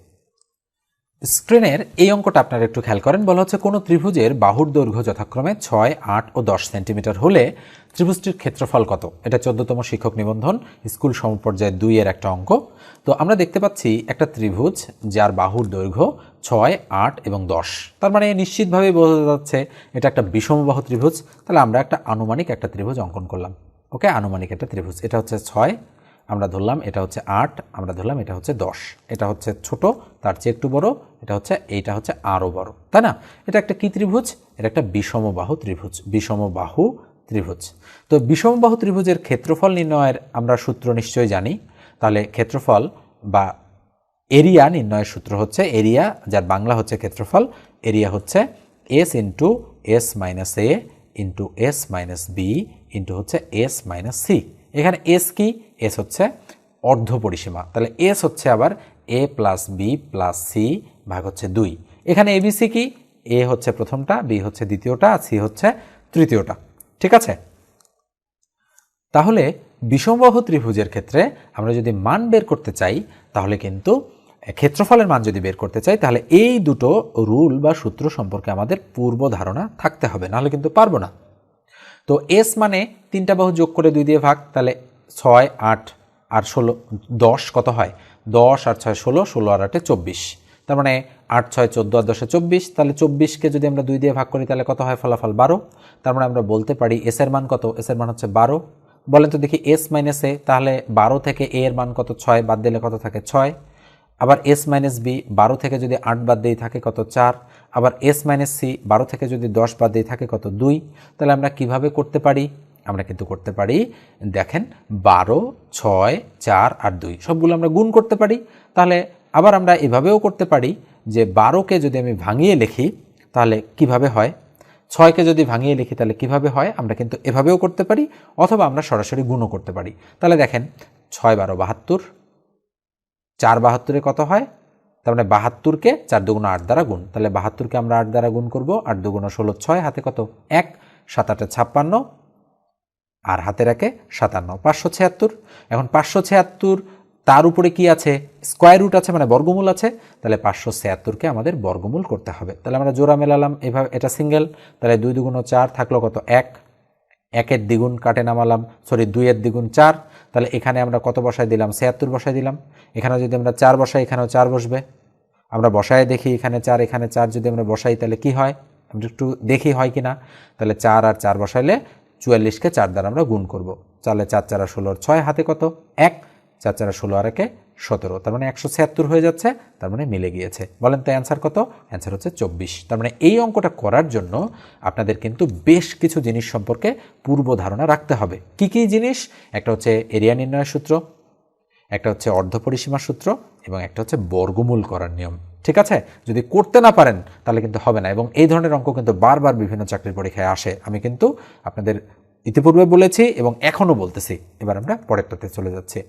স্ক্রিনের এই অঙ্কটা আপনারা একটু খেয়াল করেন। বলা হচ্ছে কোনো ত্রিভুজের বাহুর দৈর্ঘ্য যথাক্রমে 6, 8 ও 10 সেন্টিমিটার হলে ত্রিভুজটির ক্ষেত্রফল কত? এটা 14তম শিক্ষক নিবন্ধন স্কুল সমপর্যায় 2 এর একটা অঙ্ক। তো আমরা দেখতে পাচ্ছি একটা ত্রিভুজ যার বাহুর দৈর্ঘ্য 6, 8 এবং 10। তার মানে নিশ্চিতভাবে বোঝা যাচ্ছে এটা একটা বিষমবাহু ত্রিভুজ। তাহলে আমরা একটা আনুমানিক একটা ত্রিভুজ অঙ্কন করলাম। ওকে, আনুমানিক একটা ত্রিভুজ। এটা হচ্ছে 6, আমরা ধরলাম এটা হচ্ছে 8, আমরা ধরলাম এটা হচ্ছে 10। এটা হচ্ছে ছোট, তার চেয়ে একটু বড়, এইটা হচ্ছে আরও বড়, তাই না? এটা একটা কি ত্রিভুজ? এটা একটা বিষমবাহু ত্রিভুজ। বিষমবাহু ত্রিভুজ। তো বিষমবাহু ত্রিভুজের ক্ষেত্রফল নির্ণয়ের আমরা সূত্র নিশ্চয়ই জানি। তাহলে ক্ষেত্রফল বা এরিয়া নির্ণয়ের সূত্র হচ্ছে, এরিয়া যার বাংলা হচ্ছে ক্ষেত্রফল, এরিয়া হচ্ছে S into S minus A into S minus B into হচ্ছে এস মাইনাস সি। এখানে এস কি? এস হচ্ছে অর্ধ পরিসীমা। তাহলে এস হচ্ছে আবার A plus B plus C ভাগ হচ্ছে 2। এখানে এবিসি কি? এ হচ্ছে প্রথমটা, বি হচ্ছে দ্বিতীয়টা, সি হচ্ছে তৃতীয়টা। ঠিক আছে, তাহলে বিষমবাহু ত্রিভুজের ক্ষেত্রে আমরা যদি মান বের করতে চাই, তাহলে কিন্তু ক্ষেত্রফলের মান যদি বের করতে চাই, তাহলে এই দুটো রুল বা সূত্র সম্পর্কে আমাদের পূর্ব ধারণা থাকতে হবে, নাহলে কিন্তু পারবো না। তো এস মানে 3টা বাহু যোগ করে 2 দিয়ে ভাগ, তাহলে 6, 8 আর 16 10 কত হয়? 10 আর 6 16, 16 আর 8 24। তার মানে 8 6 14 আর 10 24। তাহলে 24কে যদি আমরা 2 দিয়ে ভাগ করি তাহলে কত হয়? ফলাফল 12। তার মানে আমরা বলতে পারি এস এর মান কত? এস এর মান হচ্ছে 12। বলেন তো দেখি এস মাইনাস এ, তাহলে 12 থেকে এ এর মান কত? 6, বাদ দিলে কত থাকে? 6। আবার এস মাইনাস বি, 12 থেকে যদি 8 বাদ দিয়ে থাকে কত? 4। আবার এস মাইনাস সি, 12 থেকে যদি 10 বাদ দিয়ে থাকে কত? 2। তাহলে আমরা কিভাবে করতে পারি? আমরা কিন্তু করতে পারি, দেখেন 12, 6, 4 আর 2 সবগুলো আমরা গুণ করতে পারি। তাহলে আবার আমরা এভাবেও করতে পারি যে 12কে যদি আমি ভাঙিয়ে লিখি তাহলে কিভাবে হয়, 6কে যদি ভাঙিয়ে লিখি তাহলে কিভাবে হয়, আমরা কিন্তু এভাবেও করতে পারি, অথবা আমরা সরাসরি গুণও করতে পারি। তাহলে দেখেন 6 12 72, 4 72-এ কত হয়? তার মানে 72কে 4 দুগুণ 8 দ্বারা গুণ। তাহলে 72কে আমরা 8 দ্বারা গুণ করব, 8 দুগুণ 16, 6 হাতে কত? 1, 7 8 56 আর হাতের 1 57, 576। এখন 576 তার উপরে কি আছে? স্কোয়ার রুট আছে, মানে বর্গমূল আছে। তাহলে 576কে আমাদের বর্গমূল করতে হবে। তাহলে আমরা জোড়া মেলালাম এভাবে, এটা সিঙ্গেল। তাহলে 2 দুগুণ 4 থাকলো কত? 1, 1-এর দ্বিগুণ কাটে নামালাম, 2-এর দ্বিগুণ 4। তাহলে এখানে আমরা কত বসায় দিলাম? 76 বসায় দিলাম। এখানে যদি আমরা 4 বসাই, এখানেও 4 বসবে। আমরা বসায় দেখি, এখানে 4 এখানে 4 যদি আমরা বসাই তাহলে কি হয়, আমরা একটু দেখি হয় কি না। তাহলে 4 আর 4 বসাইলে 44কে 4 দ্বারা আমরা গুণ করব। তাহলে 4 4 16, 6 হাতে কত? 1, 4 4 16 আর 1 17। তার মানে 176 হয়ে যাচ্ছে। তার মানে মিলে গিয়েছে। বলেন তো অ্যান্সার কত? অ্যান্সার হচ্ছে 24। তার মানে এই অঙ্কটা করার জন্য আপনাদের কিন্তু বেশ কিছু জিনিস সম্পর্কে পূর্ব ধারণা রাখতে হবে। কি কি জিনিস? একটা হচ্ছে এরিয়া নির্ণয়ের সূত্র, একটা হচ্ছে অর্ধপরিসীমার সূত্র, এবং একটা হচ্ছে বর্গমূল করার নিয়ম। ঠিক আছে, যদি করতে না পারেন তাহলে কিন্তু হবে না। এবং এই ধরনের অঙ্ক কিন্তু বারবার বিভিন্ন চাকরির পরীক্ষায় আসে। আমি কিন্তু আপনাদের ইতিপূর্বে বলেছি এবং এখনও বলতেছি। এবার আমরা পরেরটাতে চলে যাচ্ছি।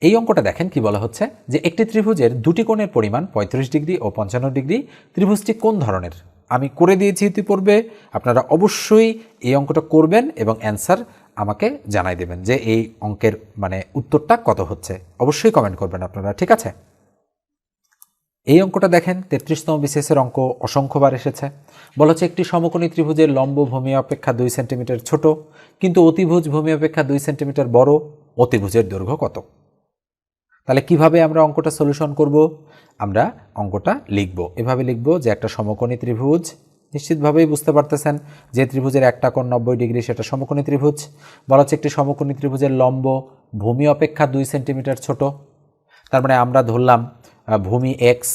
এই অঙ্কটা দেখেন কি বলা হচ্ছে, যে একটি ত্রিভুজের দুটি কোণের পরিমাণ 35 ডিগ্রি ও 55 ডিগ্রি। ত্রিভুজটি কোন ধরনের? আমি করে দিয়েছি ইতিপূর্বে, আপনারা অবশ্যই এই অঙ্কটা করবেন এবং অ্যান্সার আমাকে জানাই দেবেন যে এই অঙ্কের মানে উত্তরটা কত হচ্ছে। অবশ্যই কমেন্ট করবেন আপনারা, ঠিক আছে? এই অঙ্কটা দেখেন 33তম বিসিএসের অঙ্ক, অসংখ্যবার এসেছে। বলা হচ্ছে একটি সমকোণী ত্রিভুজের লম্ব ভূমি অপেক্ষা 2 সেন্টিমিটার ছোট, কিন্তু অতিভুজ ভূমি অপেক্ষা 2 সেন্টিমিটার বড়। অতিভুজের দৈর্ঘ্য কত? তাহলে কিভাবে আমরা অঙ্কটা সলিউশন করব? আমরা অঙ্কটা লিখব, এভাবে লিখব যে একটা সমকোণী ত্রিভুজ, নিশ্চিতভাবেই বুঝতে পারতেছেন যে ত্রিভুজের একটা কোণ 90 ডিগ্রি, সেটা সমকোণী ত্রিভুজ। বলা হচ্ছে একটি সমকোণী ত্রিভুজের লম্ব ভূমি অপেক্ষা 2 সেন্টিমিটার ছোট। তার মানে আমরা ধরলাম ভূমি এক্স,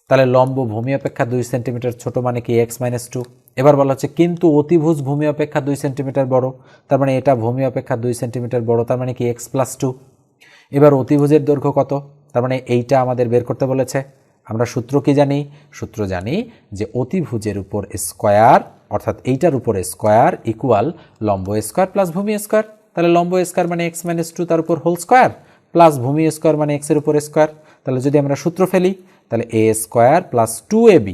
তাহলে লম্ব ভূমি অপেক্ষা 2 সেন্টিমিটার ছোট মানে কি x - 2। এবার বলা হচ্ছে কিন্তু অতিভুজ ভূমি অপেক্ষা 2 সেন্টিমিটার বড়, তার মানে এটা ভূমি অপেক্ষা 2 সেন্টিমিটার বড়, তার মানে কি x+2। এবার অতিভুজের দৈর্ঘ্য কত, তার মানে এইটা আমাদের বের করতে বলেছে। আমরা সূত্র কি জানি? সূত্র জানি যে অতিভুজের উপর স্কোয়ার অর্থাৎ এইটার উপর স্কোয়ার ইকুয়াল লম্ব স্কোয়ার প্লাস ভূমি স্কোয়ার। তাহলে লম্ব স্কোয়ার মানে x-2 তার উপর হোল স্কোয়ার প্লাস ভূমি স্কোয়ার মানে x এর উপর স্কোয়ার। তাহলে যদি আমরা সূত্র ফেলি তাহলে a স্কোয়ার প্লাস 2ab,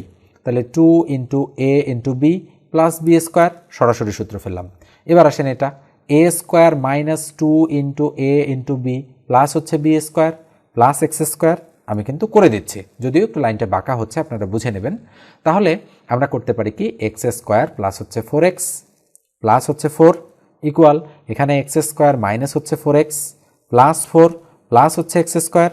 তাহলে 2 into a into B plus B square, সরাসরি সূত্র ফেললাম। এবার আসেন এটা a square minus 2 into a into B plus হচ্ছে B square plus X square. আমি কিন্তু করে দিচ্ছি, যদিও একটু লাইনটা বাঁকা হচ্ছে, আপনারা বুঝে নেবেন। তাহলে আমরা করতে পারি কি এক্স স্কোয়ার প্লাস হচ্ছে 4x প্লাস হচ্ছে 4 ইকুয়াল এখানে এক্স স্কোয়ার মাইনাস হচ্ছে 4x প্লাস 4 প্লাস হচ্ছে এক্স স্কোয়ার।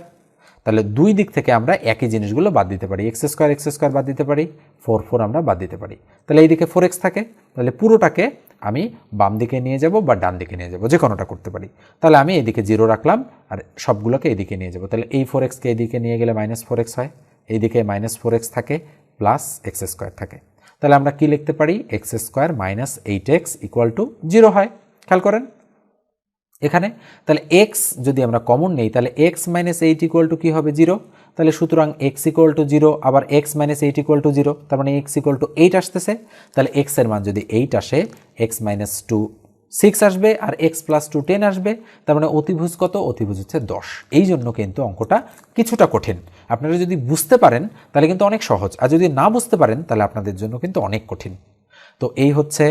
তাহলে দুই দিক থেকে আমরা একই জিনিসগুলো বাদ দিতে পারি, এক্স স্কোয়ার বাদ দিতে পারি, 4 আমরা বাদ দিতে পারি। তাহলে এইদিকে 4x থাকে, তাহলে পুরোটাকে আমি বাম দিকে নিয়ে যাব বা ডান দিকে নিয়ে যাব, যে কোনোটা করতে পারি। তাহলে আমি এইদিকে 0 রাখলাম আর সবগুলোকে এইদিকে নিয়ে যাব। তাহলে এই 4xকে এইদিকে নিয়ে গেলে -4x হয়, এইদিকে -4x থাকে প্লাস এক্স স্কোয়ার থাকে। তাহলে আমরা কি লিখতে পারি? X square minus 8x equal to 0 হয়। খেয়াল করেন এখানে, তাহলে x যদি আমরা কমন নেই তাহলে x মাইনাস 8 ইকুয়াল টু কী হবে? 0। তাহলে সুতরাং x ইকুয়াল টু 0 আবার x মাইনাস 8 ইকুয়াল টু 0, তার মানে x ইকুয়াল টু 8 আসতেছে। তাহলে x এর মান যদি 8 আসে, x মাইনাস 2 6 আসবে আর x প্লাস 2 10 আসবে, তার মানে অতিভুজ কত? অতিভুজ হচ্ছে 10। এই জন্য কিন্তু অঙ্কটা কিছুটা কঠিন। আপনারা যদি বুঝতে পারেন তাহলে কিন্তু অনেক সহজ, আর যদি না বুঝতে পারেন তাহলে আপনাদের জন্য কিন্তু অনেক কঠিন। তো এই হচ্ছে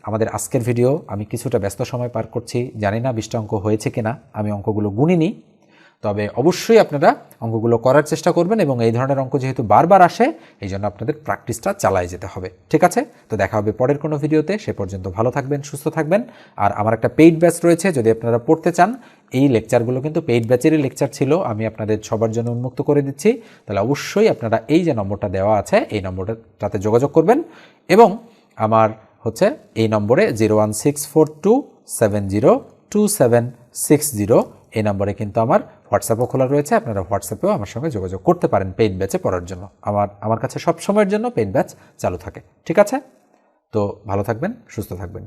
আমাদের আজকের ভিডিও। আমি কিছুটা ব্যস্ত সময় পার করছি, জানি না 20টা অঙ্ক হয়েছে কিনা, আমি অঙ্কগুলো গুনিনি। তবে অবশ্যই আপনারা অঙ্কগুলো করার চেষ্টা করবেন এবং এই ধরনের অঙ্ক যেহেতু বারবার আসে এই জন্য আপনাদের প্র্যাকটিসটা চালায় যেতে হবে। ঠিক আছে? তো দেখা হবে পরের কোনো ভিডিওতে। সে পর্যন্ত ভালো থাকবেন, সুস্থ থাকবেন। আর আমার একটা পেইড ব্যাচ রয়েছে, যদি আপনারা পড়তে চান। এই লেকচারগুলো কিন্তু পেইড ব্যাচেরই লেকচার ছিল, আমি আপনাদের সবার জন্য উন্মুক্ত করে দিচ্ছি। তাহলে অবশ্যই আপনারা এই যে নম্বরটা দেওয়া আছে এই নম্বরটাতে যোগাযোগ করবেন এবং আমার হচ্ছে এই নম্বরে 01642702760 এই নম্বরে কিন্তু আমার হোয়াটসঅ্যাপও খোলা রয়েছে। আপনারা হোয়াটসঅ্যাপেও আমার সঙ্গে যোগাযোগ করতে পারেন পেইড ব্যাচে পড়ার জন্য। আমার কাছে সব সময়ের জন্য পেইড ব্যাচ চালু থাকে। ঠিক আছে? তো ভালো থাকবেন, সুস্থ থাকবেন।